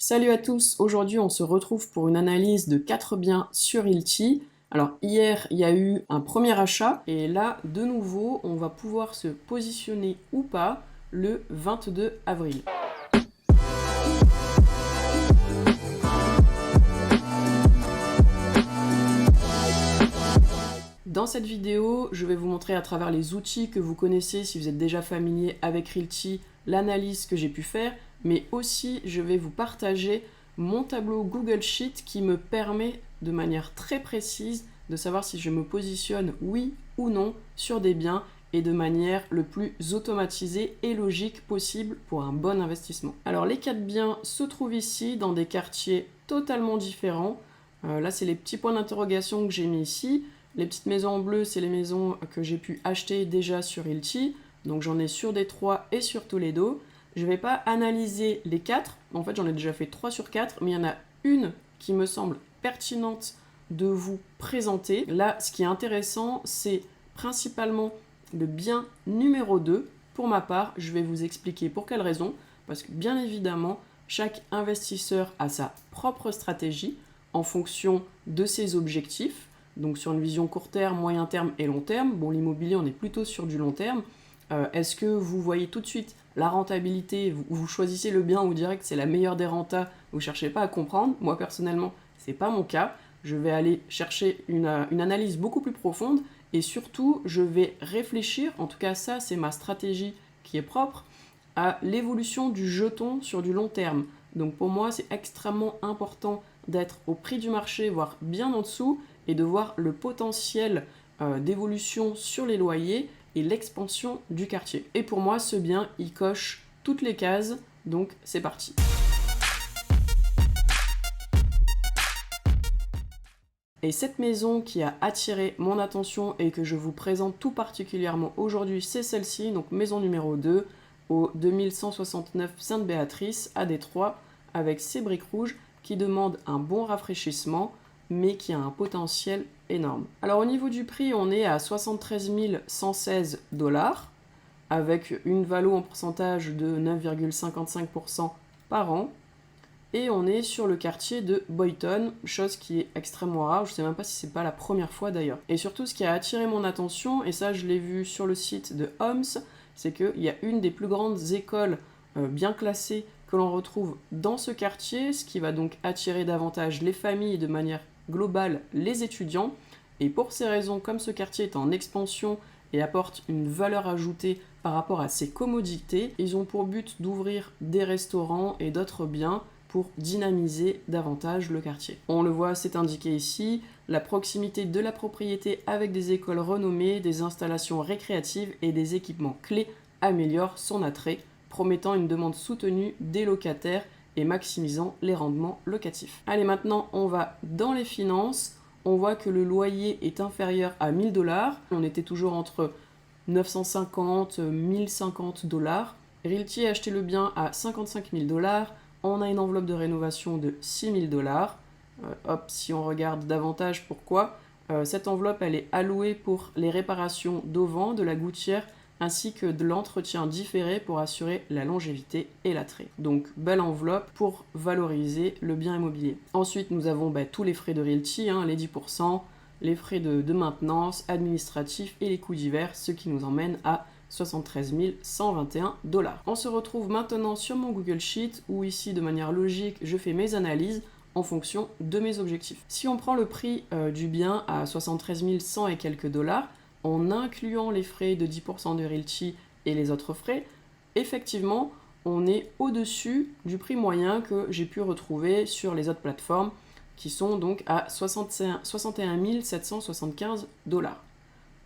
Salut à tous, aujourd'hui on se retrouve pour une analyse de 4 biens sur Realty. Alors hier il y a eu un premier achat et là de nouveau on va pouvoir se positionner ou pas le 22 avril. Dans cette vidéo, je vais vous montrer à travers les outils que vous connaissez si vous êtes déjà familier avec Realty, l'analyse que j'ai pu faire, mais aussi je vais vous partager mon tableau Google Sheet qui me permet de manière très précise de savoir si je me positionne oui ou non sur des biens et de manière le plus automatisée et logique possible pour un bon investissement. Alors les 4 biens se trouvent ici dans des quartiers totalement différents. Là c'est les petits points d'interrogation que j'ai mis ici. Les petites maisons en bleu, c'est les maisons que j'ai pu acheter déjà sur Realty. Donc j'en ai sur Détroit et sur Toledo. Je ne vais pas analyser les 4. En fait, j'en ai déjà fait 3 sur 4. Mais il y en a une qui me semble pertinente de vous présenter. Là, ce qui est intéressant, c'est principalement le bien numéro 2. Pour ma part, je vais vous expliquer pour quelle raison. Parce que bien évidemment, chaque investisseur a sa propre stratégie en fonction de ses objectifs. Donc sur une vision court terme, moyen terme et long terme. Bon, l'immobilier, on est plutôt sur du long terme. Est-ce que vous voyez tout de suite la rentabilité, vous choisissez le bien, vous direz que c'est la meilleure des rentas, vous ne cherchez pas à comprendre. Moi, personnellement, ce n'est pas mon cas. Je vais aller chercher une analyse beaucoup plus profonde et surtout, je vais réfléchir, en tout cas ça, c'est ma stratégie qui est propre, à l'évolution du jeton sur du long terme. Donc pour moi, c'est extrêmement important d'être au prix du marché, voire bien en dessous, et de voir le potentiel d'évolution sur les loyers et l'expansion du quartier. Et pour moi, ce bien, il coche toutes les cases, donc c'est parti. Et cette maison qui a attiré mon attention et que je vous présente tout particulièrement aujourd'hui, c'est celle-ci, donc maison numéro 2, au 2169 Sainte-Béatrice, à Détroit, avec ses briques rouges qui demandent un bon rafraîchissement, mais qui a un potentiel énorme. Alors au niveau du prix, on est à 73 116 $, avec une valo en pourcentage de 9,55% par an. Et on est sur le quartier de Boynton, chose qui est extrêmement rare, je ne sais même pas si c'est pas la première fois d'ailleurs. Et surtout ce qui a attiré mon attention, et ça je l'ai vu sur le site de Homes, c'est qu'il y a une des plus grandes écoles bien classées que l'on retrouve dans ce quartier, ce qui va donc attirer davantage les familles et de manière globale les étudiants. Et pour ces raisons, comme ce quartier est en expansion et apporte une valeur ajoutée par rapport à ses commodités, ils ont pour but d'ouvrir des restaurants et d'autres biens pour dynamiser davantage le quartier. On le voit, c'est indiqué ici, la proximité de la propriété avec des écoles renommées, des installations récréatives et des équipements clés améliore son attrait, promettant une demande soutenue des locataires et maximisant les rendements locatifs. Allez, maintenant on va dans les finances. On voit que le loyer est inférieur à 1 000 $. On était toujours entre 950 et 1050 $. Realty a acheté le bien à 55 000 $. On a une enveloppe de rénovation de 6 000 $. Si on regarde davantage pourquoi, cette enveloppe elle est allouée pour les réparations d'auvent, de la gouttière, ainsi que de l'entretien différé pour assurer la longévité et l'attrait. Donc belle enveloppe pour valoriser le bien immobilier. Ensuite nous avons tous les frais de Realty, les 10%, les frais de maintenance, administratifs et les coûts divers, ce qui nous emmène à 73 121 $. On se retrouve maintenant sur mon Google Sheet où ici de manière logique je fais mes analyses en fonction de mes objectifs. Si on prend le prix du bien à 73 100 et quelques dollars, en incluant les frais de 10% de Realty et les autres frais, effectivement, on est au-dessus du prix moyen que j'ai pu retrouver sur les autres plateformes, qui sont donc à 61 775 $.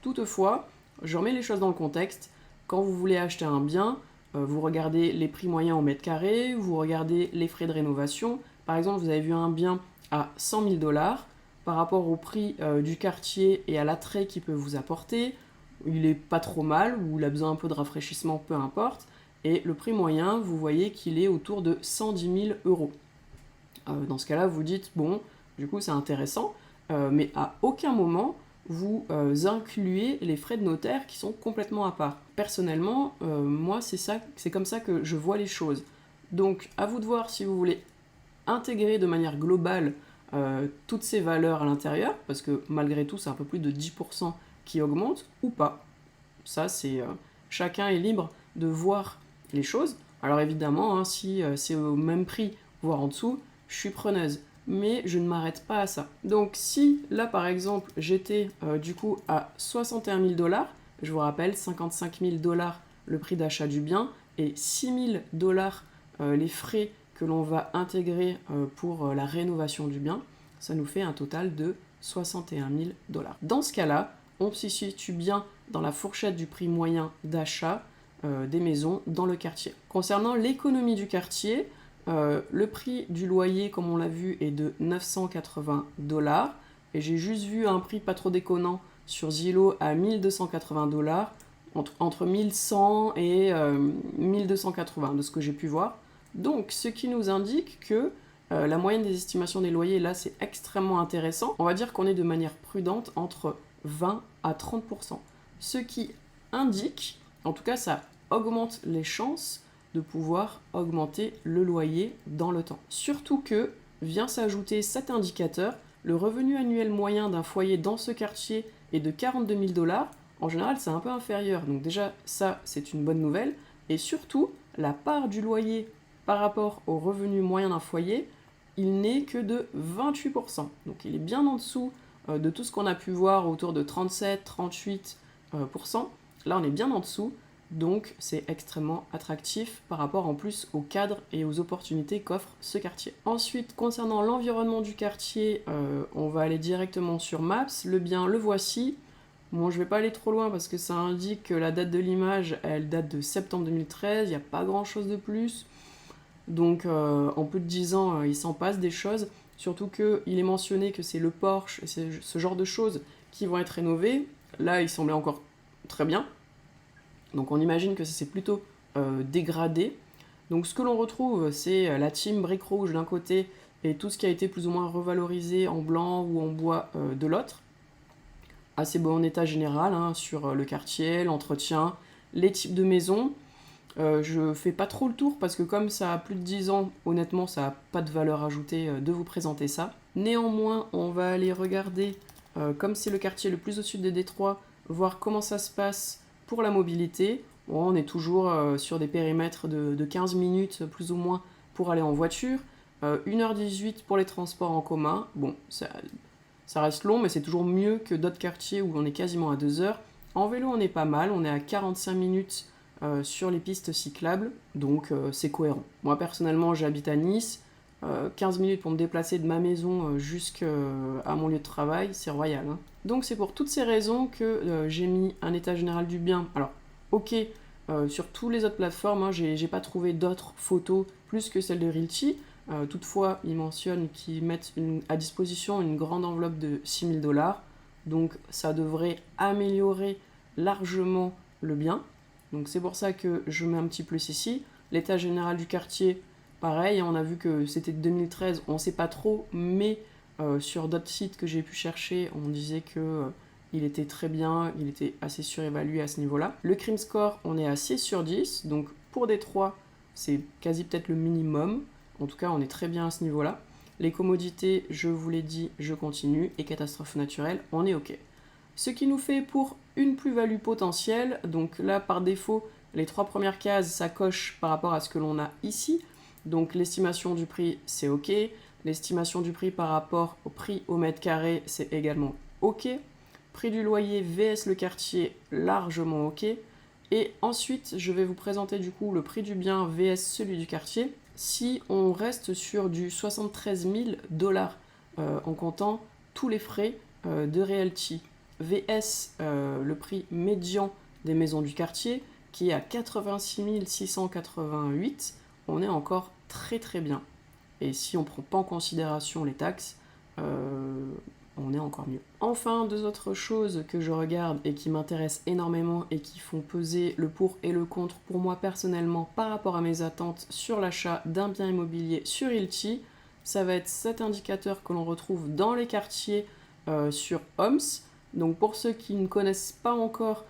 Toutefois, je remets les choses dans le contexte. Quand vous voulez acheter un bien, vous regardez les prix moyens en mètre carré, vous regardez les frais de rénovation. Par exemple, vous avez vu un bien à 100 000 $. Par rapport au prix du quartier et à l'attrait qu'il peut vous apporter, il est pas trop mal, ou il a besoin un peu de rafraîchissement, peu importe. Et le prix moyen, vous voyez qu'il est autour de 110 000 €. Dans ce cas-là, vous dites, bon, du coup c'est intéressant, mais à aucun moment, vous incluez les frais de notaire qui sont complètement à part. Personnellement, moi c'est comme ça que je vois les choses. Donc à vous de voir si vous voulez intégrer de manière globale toutes ces valeurs à l'intérieur, parce que malgré tout, c'est un peu plus de 10% qui augmente, ou pas. Ça, chacun est libre de voir les choses. Alors évidemment, hein, si c'est au même prix, voire en dessous, je suis preneuse. Mais je ne m'arrête pas à ça. Donc si là par exemple j'étais du coup à 61 000 $, je vous rappelle 55 000 $ le prix d'achat du bien et 6 000 $ les frais que l'on va intégrer pour la rénovation du bien, ça nous fait un total de 61 000 $. Dans ce cas-là, on se situe bien dans la fourchette du prix moyen d'achat des maisons dans le quartier. Concernant l'économie du quartier, le prix du loyer, comme on l'a vu, est de 980 $. Et j'ai juste vu un prix pas trop déconnant sur Zillow à 1280 $, entre 1100 et 1280 de ce que j'ai pu voir. Donc, ce qui nous indique que la moyenne des estimations des loyers, là, c'est extrêmement intéressant. On va dire qu'on est de manière prudente entre 20 à 30%. Ce qui indique, en tout cas, ça augmente les chances de pouvoir augmenter le loyer dans le temps. Surtout que vient s'ajouter cet indicateur, le revenu annuel moyen d'un foyer dans ce quartier est de 42 000 $. En général, c'est un peu inférieur. Donc déjà, ça, c'est une bonne nouvelle. Et surtout, la part du loyer par rapport au revenu moyen d'un foyer, il n'est que de 28%. Donc il est bien en dessous de tout ce qu'on a pu voir autour de 37-38%. Là, on est bien en dessous. Donc c'est extrêmement attractif par rapport en plus au cadre et aux opportunités qu'offre ce quartier. Ensuite, concernant l'environnement du quartier, on va aller directement sur Maps. Le bien, le voici. Bon, je vais pas aller trop loin parce que ça indique que la date de l'image, elle date de septembre 2013. Il n'y a pas grand chose de plus. Donc en plus de 10 ans, il s'en passe des choses. Surtout qu'il est mentionné que c'est le Porsche et c'est ce genre de choses qui vont être rénovées. Là, il semblait encore très bien. Donc on imagine que c'est plutôt dégradé. Donc ce que l'on retrouve, c'est la team brique rouge d'un côté et tout ce qui a été plus ou moins revalorisé en blanc ou en bois de l'autre. Assez bon état général hein, sur le quartier, l'entretien, les types de maisons. Je fais pas trop le tour parce que comme ça a plus de 10 ans, honnêtement ça n'a pas de valeur ajoutée de vous présenter ça. Néanmoins, on va aller regarder, comme c'est le quartier le plus au sud de Détroit, voir comment ça se passe pour la mobilité. Bon, on est toujours sur des périmètres de 15 minutes plus ou moins pour aller en voiture. 1h18 pour les transports en commun. Bon, ça reste long, mais c'est toujours mieux que d'autres quartiers où on est quasiment à 2 heures. En vélo, on est pas mal. On est à 45 minutes sur les pistes cyclables, donc c'est cohérent. Moi, personnellement, j'habite à Nice. 15 minutes pour me déplacer de ma maison jusqu'à mon lieu de travail, c'est royal. Hein. Donc c'est pour toutes ces raisons que j'ai mis un état général du bien. Alors, ok, sur toutes les autres plateformes, hein, j'ai pas trouvé d'autres photos plus que celle de Realty. Toutefois, ils mentionnent qu'ils mettent à disposition une grande enveloppe de 6 000 $. Donc ça devrait améliorer largement le bien. Donc c'est pour ça que je mets un petit plus ici. L'état général du quartier, pareil, on a vu que c'était 2013, on ne sait pas trop, mais sur d'autres sites que j'ai pu chercher, on disait que il était très bien, il était assez surévalué à ce niveau-là. Le crime score, on est à 6 sur 10, donc pour Détroit, c'est quasi peut-être le minimum. En tout cas, on est très bien à ce niveau-là. Les commodités, je vous l'ai dit, je continue. Et catastrophes naturelles, on est OK. Ce qui nous fait pour une plus-value potentielle, donc là, par défaut, les 3 premières cases, ça coche par rapport à ce que l'on a ici. Donc l'estimation du prix, c'est OK. L'estimation du prix par rapport au prix au mètre carré, c'est également OK. Prix du loyer vs le quartier, largement OK. Et ensuite, je vais vous présenter du coup le prix du bien vs celui du quartier. Si on reste sur du 73 000 $ en comptant tous les frais de Realty, vs le prix médian des maisons du quartier, qui est à 86 688, on est encore très très bien. Et si on ne prend pas en considération les taxes, on est encore mieux. Enfin, 2 autres choses que je regarde et qui m'intéressent énormément et qui font peser le pour et le contre pour moi personnellement par rapport à mes attentes sur l'achat d'un bien immobilier sur Realty, ça va être cet indicateur que l'on retrouve dans les quartiers sur Homes. Donc pour ceux qui ne connaissent pas encore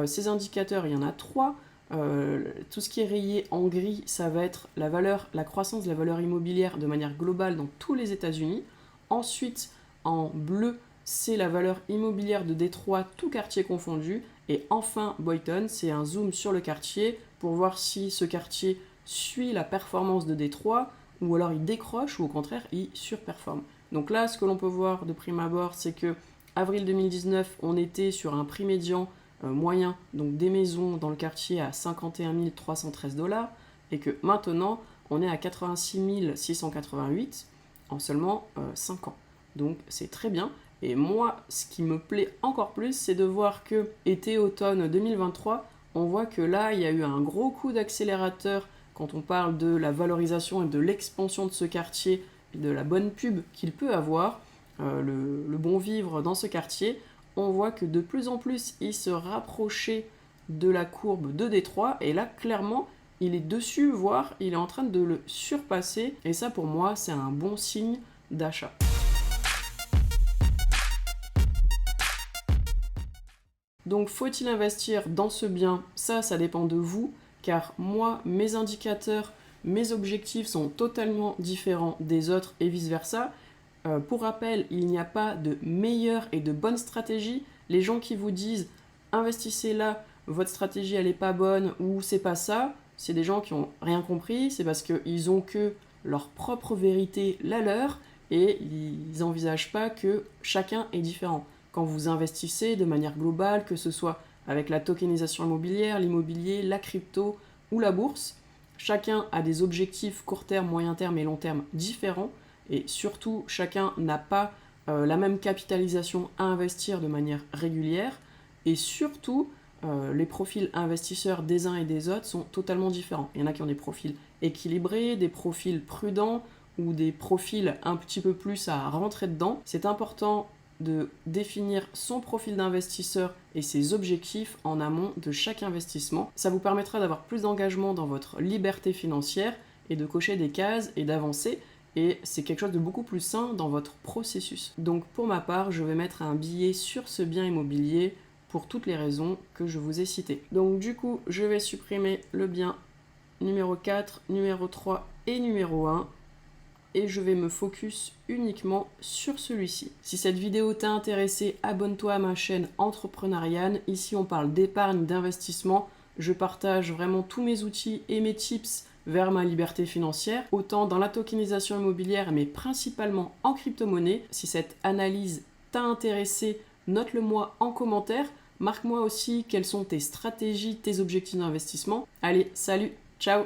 ces indicateurs, il y en a 3. Tout ce qui est rayé en gris, ça va être la croissance de la valeur immobilière de manière globale dans tous les États-Unis. Ensuite, en bleu, c'est la valeur immobilière de Détroit, tout quartier confondu. Et enfin, Boynton, c'est un zoom sur le quartier pour voir si ce quartier suit la performance de Détroit ou alors il décroche ou au contraire il surperforme. Donc là, ce que l'on peut voir de prime abord, c'est que avril 2019, on était sur un prix médian moyen, donc des maisons dans le quartier à 51 313 dollars, et que maintenant, on est à 86 688 en seulement 5 ans. Donc c'est très bien. Et moi, ce qui me plaît encore plus, c'est de voir que été-automne 2023, on voit que là, il y a eu un gros coup d'accélérateur quand on parle de la valorisation et de l'expansion de ce quartier, et de la bonne pub qu'il peut avoir, le bon vivre dans ce quartier. On voit que de plus en plus, il se rapprochait de la courbe de Détroit, et là, clairement, il est dessus, voire il est en train de le surpasser, et ça, pour moi, c'est un bon signe d'achat. Donc faut-il investir dans ce bien? Ça dépend de vous, car moi, mes indicateurs, mes objectifs sont totalement différents des autres et vice-versa. Pour rappel, il n'y a pas de meilleure et de bonne stratégie. Les gens qui vous disent investissez là, votre stratégie elle est pas bonne ou c'est pas ça, c'est des gens qui ont rien compris, c'est parce qu'ils ont que leur propre vérité, la leur, et ils n'envisagent pas que chacun est différent. Quand vous investissez de manière globale, que ce soit avec la tokenisation immobilière, l'immobilier, la crypto ou la bourse, chacun a des objectifs court terme, moyen terme et long terme différents, et surtout chacun n'a pas la même capitalisation à investir de manière régulière, et surtout les profils investisseurs des uns et des autres sont totalement différents. Il y en a qui ont des profils équilibrés, des profils prudents ou des profils un petit peu plus à rentrer dedans. C'est important de définir son profil d'investisseur et ses objectifs en amont de chaque investissement. Ça vous permettra d'avoir plus d'engagement dans votre liberté financière et de cocher des cases et d'avancer. Et c'est quelque chose de beaucoup plus sain dans votre processus. Donc pour ma part, je vais mettre un billet sur ce bien immobilier pour toutes les raisons que je vous ai citées. Donc du coup, je vais supprimer le bien numéro 4, numéro 3 et numéro 1. Et je vais me focus uniquement sur celui-ci. Si cette vidéo t'a intéressé, abonne-toi à ma chaîne Entrepreneuriane. Ici, on parle d'épargne, d'investissement. Je partage vraiment tous mes outils et mes tips vers ma liberté financière, autant dans la tokenisation immobilière, mais principalement en crypto-monnaie. Si cette analyse t'a intéressé, note-le moi en commentaire. Marque-moi aussi quelles sont tes stratégies, tes objectifs d'investissement. Allez, salut, ciao!